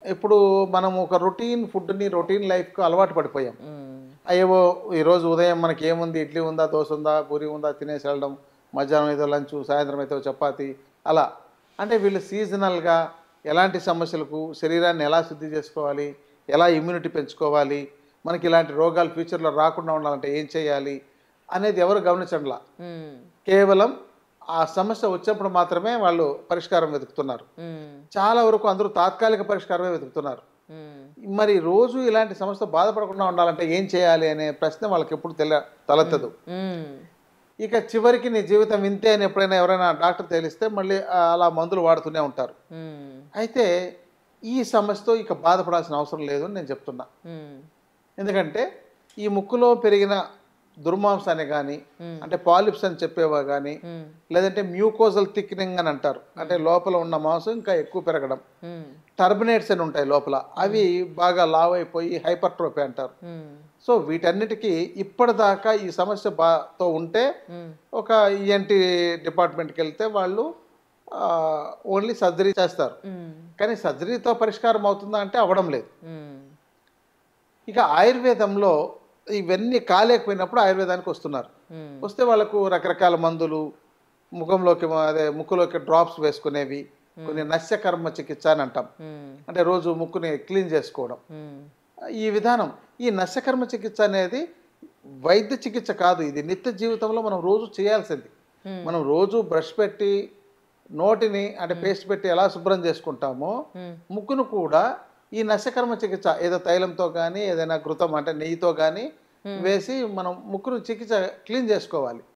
ఇప్పుడు మనం ఒక రొటీన్ ఫుడ్ని రొటీన్ లైఫ్కి అలవాటు పడిపోయాం. హ్మ్. అయ్యేవో ఈరోజు ఉదయం మనకి ఏముంది, ఇడ్లీ ఉందా, దోశ ఉందా, పూరి ఉందా, తినేసి వెళ్ళడం. మధ్యాహ్నం ఏదో లంచ్, సాయంత్రం అయితే చపాతి అలా. అంటే వీళ్ళు సీజనల్గా ఎలాంటి సమస్యలకు శరీరాన్ని ఎలా శుద్ధి చేసుకోవాలి, ఎలా ఇమ్యూనిటీ పెంచుకోవాలి, మనకి ఇలాంటి రోగాలు ఫ్యూచర్లో రాకుండా ఉండాలంటే ఏం చేయాలి అనేది ఎవరు గమనించడంలా. హ్మ్. కేవలం ఆ సమస్య వచ్చినప్పుడు మాత్రమే వాళ్ళు పరిష్కారం వెతుకుతున్నారు. హ్మ్. చాలా వరకు అందరూ తాత్కాలిక పరిష్కారమే వెతుకుతున్నారు. హ్మ్. మరి రోజు ఇలాంటి సమస్యతో బాధపడకుండా ఉండాలంటే ఏం చేయాలి అనే ప్రశ్న వాళ్ళకెప్పుడు తలెత్తదు. హ్మ్. ఇక చివరికి నీ జీవితం ఇంతే అని ఎప్పుడైనా ఎవరైనా డాక్టర్ తేలిస్తే మళ్ళీ అలా మందులు వాడుతూనే ఉంటారు. హ్మ్. అయితే ఈ సమస్యతో ఇక బాధపడాల్సిన అవసరం లేదు అని నేను చెప్తున్నా. హ్మ్. ఎందుకంటే ఈ ముక్కులో పెరిగిన దుర్మాంసాన్ని గానీ, హ్మ్. అంటే పాలిప్స్ అని చెప్పేవా గానీ, హ్మ్. లేదంటే మ్యూకోజల్ థిక్నింగ్ అని అంటారు. అంటే లోపల ఉన్న మాంసం ఇంకా ఎక్కువ పెరగడం. హ్మ్. టర్బినేట్స్ అని ఉంటాయి లోపల. అవి బాగా లావైపోయి హైపర్ట్రోఫీ అంటారు. హ్మ్. సో వీటన్నిటికీ ఇప్పటిదాకా ఈ సమస్య తో ఉంటే హ్మ్. ఒక ఈఎన్టీ డిపార్ట్మెంట్‌కెళ్తే వాళ్ళు ఓన్లీ సర్జరీ చేస్తారు. హ్మ్. కానీ సర్జరీతో పరిష్కారం అవుతుందా అంటే అవ్వడం లేదు. హ్మ్. ఇక ఆయుర్వేదంలో ఇవన్నీ కాలేకపోయినప్పుడు ఆయుర్వేదానికి వస్తున్నారు. హ్మ్. వస్తే వాళ్ళకు రకరకాల మందులు, ముఖంలోకి అదే ముక్కులోకి డ్రాప్స్ వేసుకునేవి, కొన్ని నస్యకర్మ చికిత్స అని అంటాం. హ్మ్. అంటే రోజు ముక్కుని క్లీన్ చేసుకోవడం. హ్మ్. ఈ విధానం, ఈ నస్యకర్మ చికిత్స అనేది వైద్య చికిత్స కాదు. ఇది నిత్య జీవితంలో మనం రోజు చేయాల్సింది. హ్మ్. మనం రోజు బ్రష్ పెట్టి, నోటిని అంటే పేస్ట్ పెట్టి ఎలా శుభ్రం చేసుకుంటామో, హ్మ్. ముక్కును కూడా ఈ నస్యకర్మ చికిత్స ఏదో తైలంతో గానీ, ఏదైనా ఘృతం అంటే నెయ్యితో గానీ హ్మ్. వేసి మనం ముక్కును క్లీన్ చేసుకోవాలి.